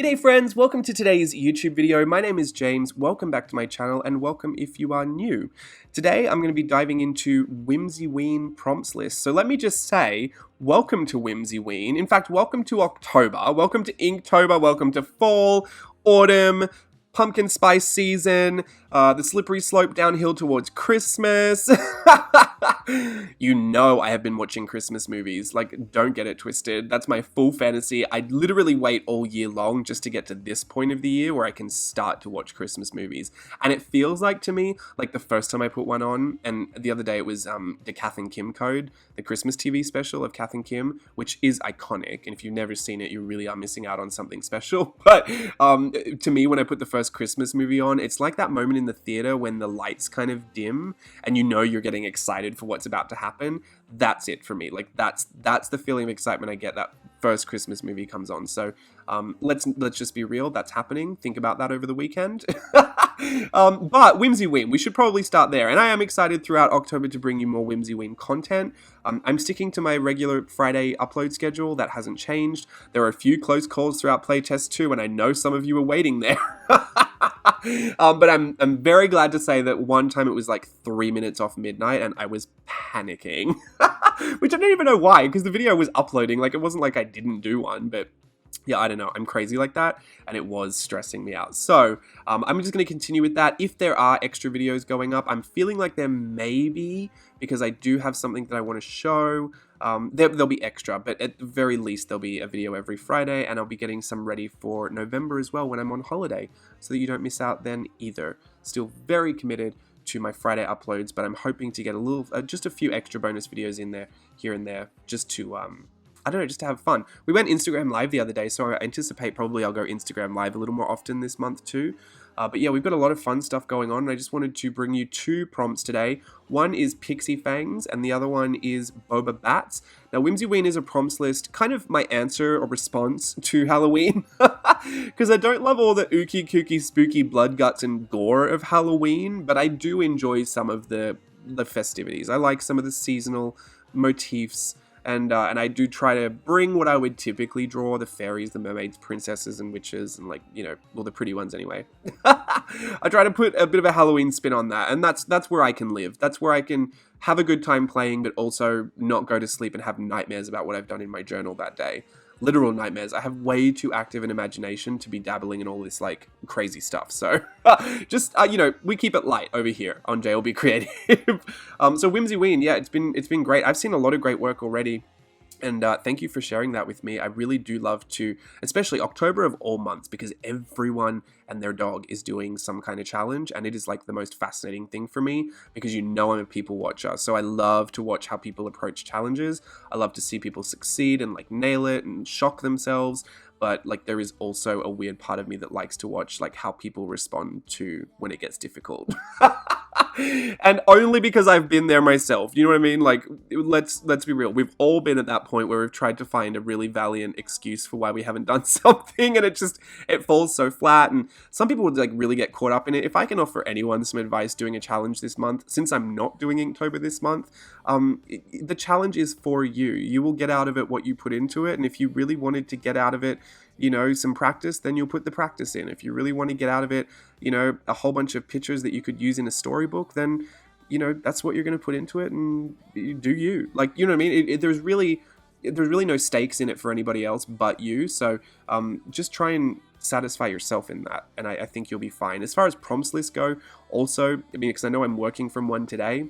G'day friends, welcome to today's YouTube video. My name is James, welcome back to my channel and welcome if you are new. Today I'm going to be diving into Whimsyween prompts list. So let me just say, welcome to Whimsyween. In fact, welcome to October, welcome to Inktober, welcome to fall, autumn, pumpkin spice season, the slippery slope downhill towards Christmas. You know I have been watching Christmas movies, like don't get it twisted. That's my full fantasy. I literally wait all year long just to get to this point of the year where I can start to watch Christmas movies. And it feels like to me, like the first time I put one on, and the other day it was the Kath and Kim Code, the Christmas TV special of Kath and Kim, which is iconic. And if you've never seen it, you really are missing out on something special. But to me, when I put the first Christmas movie on, it's like that moment in the theater when the lights kind of dim and you know you're getting excited for what's about to happen. That's it for me. Like that's the feeling of excitement I get that first Christmas movie comes on. So let's just be real, that's happening. Think about that over the weekend. But Whimsyween, we should probably start there. And I am excited throughout October to bring you more Whimsyween content. I'm sticking to my regular Friday upload schedule. That hasn't changed. There are a few close calls throughout playtest 2, and I know some of you are waiting there. But I'm very glad to say that one time it was like 3 minutes off midnight and I was panicking, which I don't even know why, because the video was uploading. Like it wasn't like I didn't do one, but yeah, I don't know. I'm crazy like that, and it was stressing me out. So I'm just going to continue with that. If there are extra videos going up, I'm feeling like there may be, because I do have something that I want to show. There'll be extra, but at the very least, there'll be a video every Friday, and I'll be getting some ready for November as well when I'm on holiday, so that you don't miss out then either. Still very committed to my Friday uploads, but I'm hoping to get a little, just a few extra bonus videos in there, here and there, just to, I don't know, just to have fun. We went Instagram Live the other day, so I anticipate probably I'll go Instagram Live a little more often this month too. But yeah, we've got a lot of fun stuff going on, and I just wanted to bring you 2 prompts today. One is Pixie Fangs, and the other one is Boba Bats. Now, Whimsyween is a prompts list, kind of my answer or response to Halloween, because I don't love all the ooky kooky spooky blood guts and gore of Halloween, but I do enjoy some of the festivities. I like some of the seasonal motifs. And I do try to bring what I would typically draw, the fairies, the mermaids, princesses, and witches, and like, you know, well, the pretty ones anyway. I try to put a bit of a Halloween spin on that, and that's where I can live. That's where I can have a good time playing, but also not go to sleep and have nightmares about what I've done in my journal that day. Literal nightmares. I have way too active an imagination to be dabbling in all this like crazy stuff. So just you know, we keep it light over here on JLB Creative. So Whimsyween, yeah, it's been great. I've seen a lot of great work already. And thank you for sharing that with me. I really do love to, especially October of all months, because everyone and their dog is doing some kind of challenge. And it is like the most fascinating thing for me, because you know I'm a people watcher. So I love to watch how people approach challenges. I love to see people succeed and like nail it and shock themselves. But like there is also a weird part of me that likes to watch like how people respond to when it gets difficult. And only because I've been there myself. You know what I mean? Like, let's be real. We've all been at that point where we've tried to find a really valiant excuse for why we haven't done something, and it falls so flat. And some people would like really get caught up in it. If I can offer anyone some advice doing a challenge this month, since I'm not doing Inktober this month, the challenge is for you. You will get out of it what you put into it. And if you really wanted to get out of it, you know, some practice, then you'll put the practice in. If you really want to get out of it, you know, a whole bunch of pictures that you could use in a storybook, then, you know, that's what you're going to put into it, and you do you. Like, you know what I mean? There's really no stakes in it for anybody else but you. So just try and satisfy yourself in that, and I think you'll be fine. As far as prompts lists go, also, I mean, because I know I'm working from one today,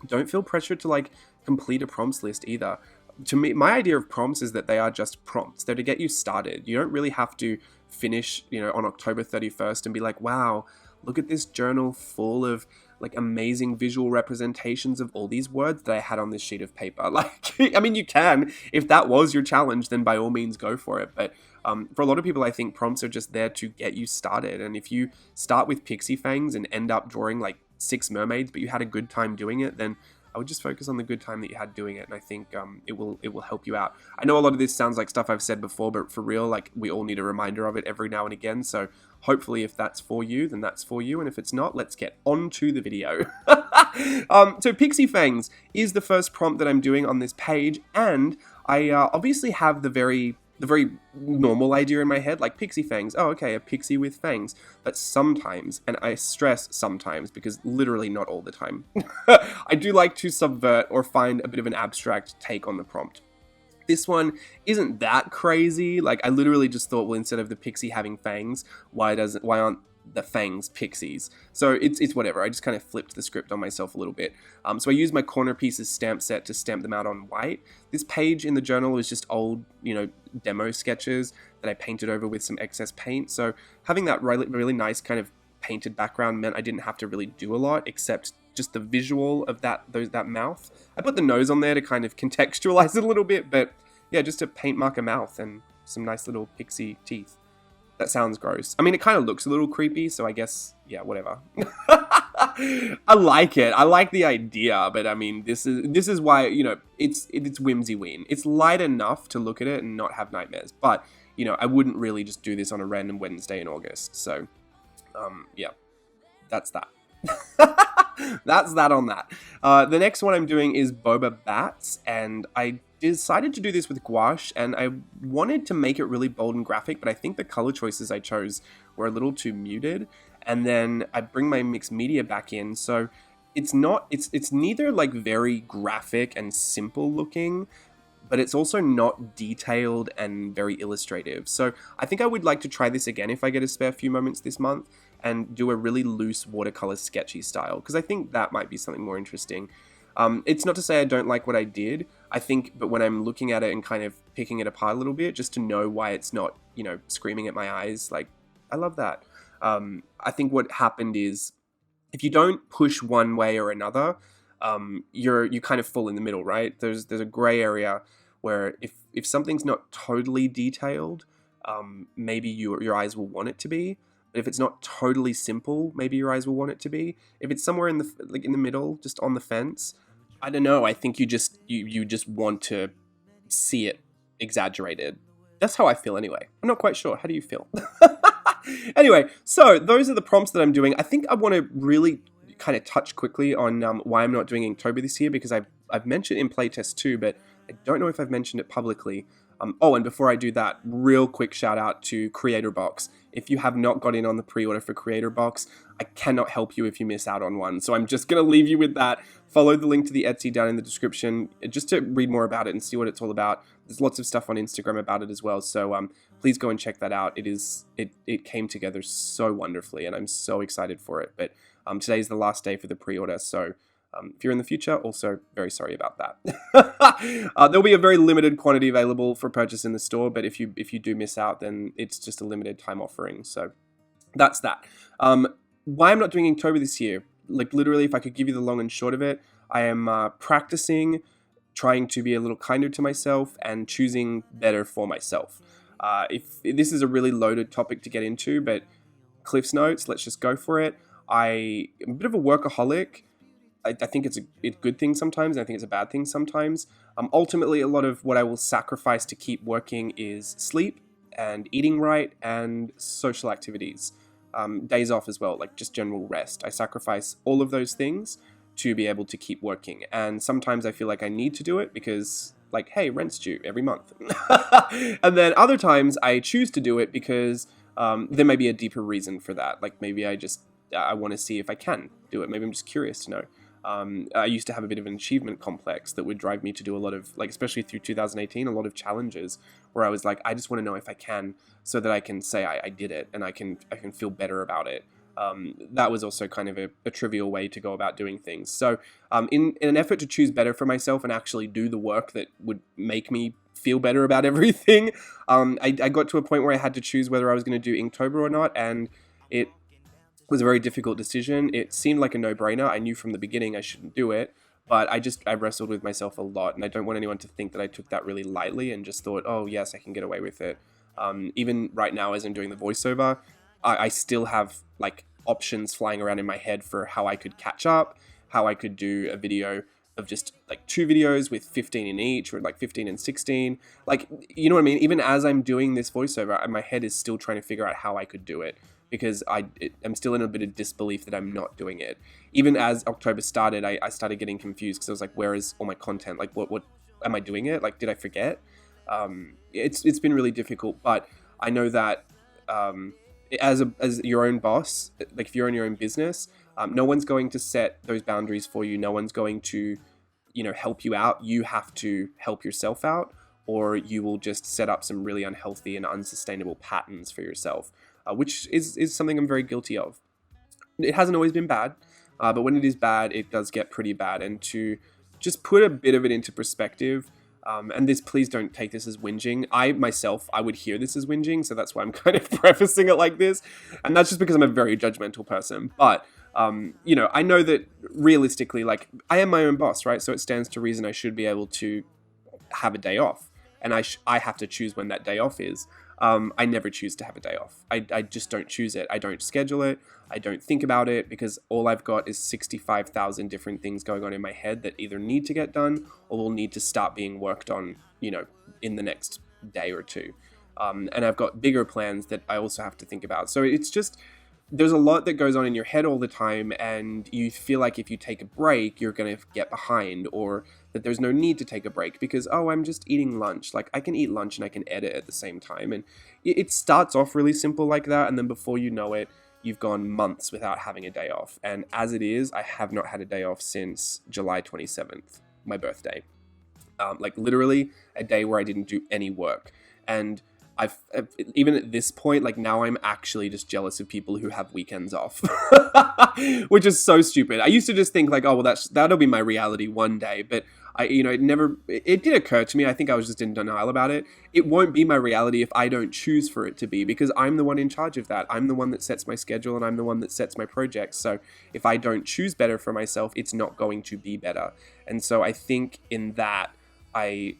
don't feel pressured to like complete a prompts list either. To me, my idea of prompts is that they are just prompts. They're to get you started. You don't really have to finish, you know, on October 31st and be like, wow, look at this journal full of like amazing visual representations of all these words that I had on this sheet of paper. Like, I mean, you can, if that was your challenge, then by all means go for it. But for a lot of people, I think prompts are just there to get you started. And if you start with Pixie Fangs and end up drawing like 6 mermaids, but you had a good time doing it, then I would just focus on the good time that you had doing it, and I think it will help you out. I know a lot of this sounds like stuff I've said before, but for real, like, we all need a reminder of it every now and again, so hopefully if that's for you, then that's for you, and if it's not, let's get on to the video. So Pixie Fangs is the first prompt that I'm doing on this page, and I obviously have the very the very normal idea in my head, like Pixie Fangs. Oh, okay, a pixie with fangs. But sometimes, and I stress sometimes because literally not all the time, I do like to subvert or find a bit of an abstract take on the prompt. This one isn't that crazy. Like, I literally just thought, well, instead of the pixie having fangs, why aren't the fangs pixies? So it's whatever. I just kind of flipped the script on myself a little bit. So I used my corner pieces stamp set to stamp them out on white. This page in the journal is just old, demo sketches that I painted over with some excess paint. So having that really nice kind of painted background meant I didn't have to really do a lot except just the visual of that mouth. I put the nose on there to kind of contextualize it a little bit, but yeah, just to paint mark a mouth and some nice little pixie teeth. That sounds gross. I mean, it kind of looks a little creepy, so I guess, yeah, whatever. I like it. I like the idea, but I mean, this is why, it's Whimsyween. It's light enough to look at it and not have nightmares, but, I wouldn't really just do this on a random Wednesday in August, so, yeah, that's that. That's that on that. The next one I'm doing is Boba Bats, and I decided to do this with gouache, and I wanted to make it really bold and graphic, but I think the color choices I chose were a little too muted. And then I bring my mixed media back in, so it's neither like very graphic and simple looking, but it's also not detailed and very illustrative. So I think I would like to try this again if I get a spare few moments this month and do a really loose watercolor sketchy style, because I think that might be something more interesting. It's not to say I don't like what I did, I think, but when I'm looking at it and kind of picking it apart a little bit, just to know why it's not, screaming at my eyes, like, I love that. I think what happened is, if you don't push one way or another, you kind of fall in the middle, right? There's a gray area where if something's not totally detailed, maybe your eyes will want it to be. But if it's not totally simple, maybe your eyes will want it to be. If it's somewhere in the middle, just on the fence, I don't know. I think you just want to see it exaggerated. That's how I feel anyway. I'm not quite sure. How do you feel? Anyway, so those are the prompts that I'm doing. I think I want to really kind of touch quickly on why I'm not doing Inktober this year, because I've mentioned it in playtest 2, but I don't know if I've mentioned it publicly. And before I do that, real quick shout out to Creator Box. If you have not got in on the pre-order for Creator Box, I cannot help you if you miss out on one. So I'm just going to leave you with that. Follow the link to the Etsy down in the description just to read more about it and see what it's all about. There's lots of stuff on Instagram about it as well. So please go and check that out. It came together so wonderfully, and I'm so excited for it. But today is the last day for the pre-order, so if you're in the future, also very sorry about that. There'll be a very limited quantity available for purchase in the store, but if you do miss out, then it's just a limited time offering. So that's that. Why I'm not doing Inktober this year, like literally, if I could give you the long and short of it, I am practicing, trying to be a little kinder to myself, and choosing better for myself. If this is a really loaded topic to get into, but Cliff's Notes, let's just go for it. I'm a bit of a workaholic. I think it's a good thing sometimes, and I think it's a bad thing sometimes. Ultimately, a lot of what I will sacrifice to keep working is sleep and eating right and social activities. Days off as well, like just general rest. I sacrifice all of those things to be able to keep working. And sometimes I feel like I need to do it because, like, hey, rent's due every month. And then other times I choose to do it because there may be a deeper reason for that. Like maybe I want to see if I can do it. Maybe I'm just curious to know. I used to have a bit of an achievement complex that would drive me to do a lot of, like, especially through 2018, a lot of challenges where I was like, I just want to know if I can, so that I can say I did it and I can feel better about it. That was also kind of a trivial way to go about doing things. So in an effort to choose better for myself and actually do the work that would make me feel better about everything, I got to a point where I had to choose whether I was going to do Inktober or not, and it was a very difficult decision. It seemed like a no-brainer. I knew from the beginning I shouldn't do it, but I wrestled with myself a lot, and I don't want anyone to think that I took that really lightly and just thought, oh yes, I can get away with it. Even right now as I'm doing the voiceover, I still have like options flying around in my head for how I could catch up, how I could do a video of just like 2 videos with 15 in each, or like 15 and 16. Like, you know what I mean? Even as I'm doing this voiceover, my head is still trying to figure out how I could do it, because I'm still in a bit of disbelief that I'm not doing it. Even as October started, I started getting confused because I was like, where is all my content? Like, what am I doing it? Like, did I forget? It's been really difficult, but I know that as your own boss, like if you're in your own business, no one's going to set those boundaries for you. No one's going to, help you out. You have to help yourself out, or you will just set up some really unhealthy and unsustainable patterns for yourself, which is something I'm very guilty of. It hasn't always been bad, but when it is bad, it does get pretty bad. And to just put a bit of it into perspective, and this, please don't take this as whinging. I would hear this as whinging, so that's why I'm kind of prefacing it like this. And that's just because I'm a very judgmental person. But, I know that realistically, like, I am my own boss, right? So it stands to reason I should be able to have a day off. And I have to choose when that day off is. I never choose to have a day off. I just don't choose it. I don't schedule it. I don't think about it, because all I've got is 65,000 different things going on in my head that either need to get done or will need to start being worked on, in the next day or two. And I've got bigger plans that I also have to think about. So it's just, there's a lot that goes on in your head all the time, and you feel like if you take a break, you're going to get behind, or that there's no need to take a break because, I'm just eating lunch. Like, I can eat lunch and I can edit at the same time. And it starts off really simple like that, and then before you know it, you've gone months without having a day off. And as it is, I have not had a day off since July 27th, my birthday. Like, literally a day where I didn't do any work. And I've even at this point, like, now I'm actually just jealous of people who have weekends off, which is so stupid. I used to just think like, oh, well, that'll be my reality one day. But it did occur to me. I think I was just in denial about it. It won't be my reality if I don't choose for it to be, because I'm the one in charge of that. I'm the one that sets my schedule, and I'm the one that sets my projects. So if I don't choose better for myself, it's not going to be better. And so I think in that, it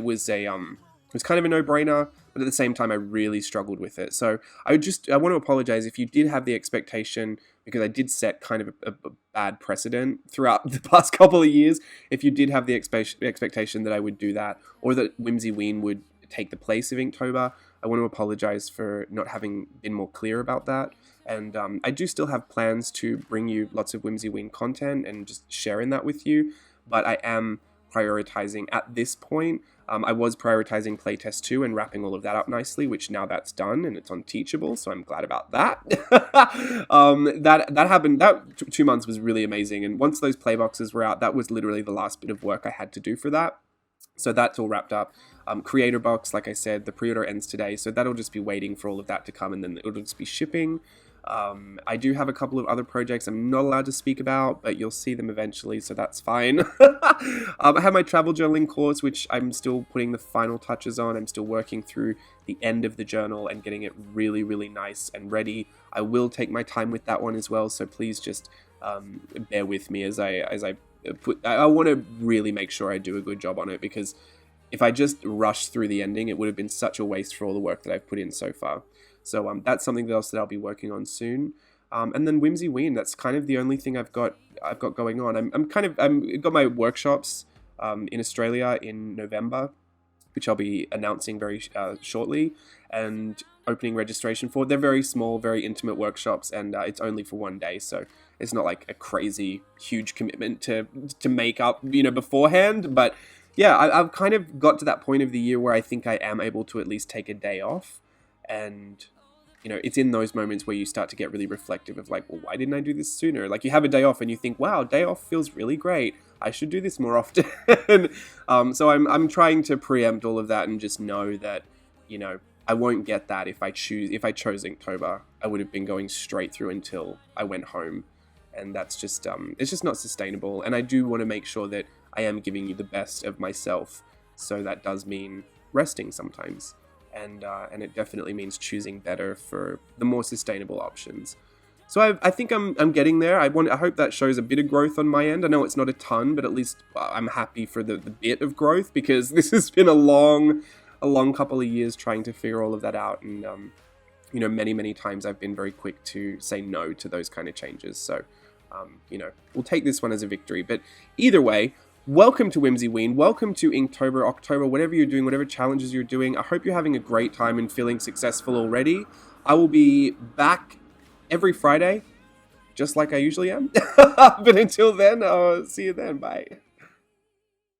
was kind of a no-brainer, but at the same time, I really struggled with it. So I want to apologize if you did have the expectation, because I did set kind of a bad precedent throughout the past couple of years. If you did have the expectation that I would do that, or that Whimsyween would take the place of Inktober, I want to apologize for not having been more clear about that. And I do still have plans to bring you lots of Whimsyween content and just sharing that with you, but I am prioritizing at this point. I was prioritizing playtest 2 and wrapping all of that up nicely, which now that's done and it's on Teachable, so I'm glad about that. That happened. That 2 months was really amazing, and once those play boxes were out, that was literally the last bit of work I had to do for that. So that's all wrapped up. Creator box, like I said, the pre-order ends today, so that'll just be waiting for all of that to come, and then it'll just be shipping. I do have a couple of other projects I'm not allowed to speak about, but you'll see them eventually, so that's fine. I have my travel journaling course, which I'm still putting the final touches on. I'm still working through the end of the journal and getting it really, really nice and ready. I will take my time with that one as well, so please just bear with me as I want to really make sure I do a good job on it, because if I just rushed through the ending, it would have been such a waste for all the work that I've put in so far. So that's something else that I'll be working on soon. And then Whimsyween, that's kind of the only thing I've got going on. I've got my workshops in Australia in November, which I'll be announcing very shortly, and opening registration for. They're very small, very intimate workshops, and it's only for one day, so it's not like a crazy huge commitment to make up, beforehand. But yeah, I've kind of got to that point of the year where I think I am able to at least take a day off, and it's in those moments where you start to get really reflective of like, well, why didn't I do this sooner? Like, you have a day off and you think, wow, day off feels really great. I should do this more often. So I'm trying to preempt all of that and just know that, I won't get that if I chose Inktober. I would have been going straight through until I went home. And that's just, it's just not sustainable. And I do want to make sure that I am giving you the best of myself. So that does mean resting sometimes. And it definitely means choosing better for the more sustainable options. So I think I'm getting there. I hope that shows a bit of growth on my end. I know it's not a ton, but at least I'm happy for the bit of growth, because this has been a long couple of years trying to figure all of that out. And many times I've been very quick to say no to those kind of changes. So we'll take this one as a victory. But either way, welcome to Whimsyween, welcome to Inktober, October, whatever you're doing, whatever challenges you're doing. I hope you're having a great time and feeling successful already. I will be back every Friday, just like I usually am. But until then, I'll see you then. Bye.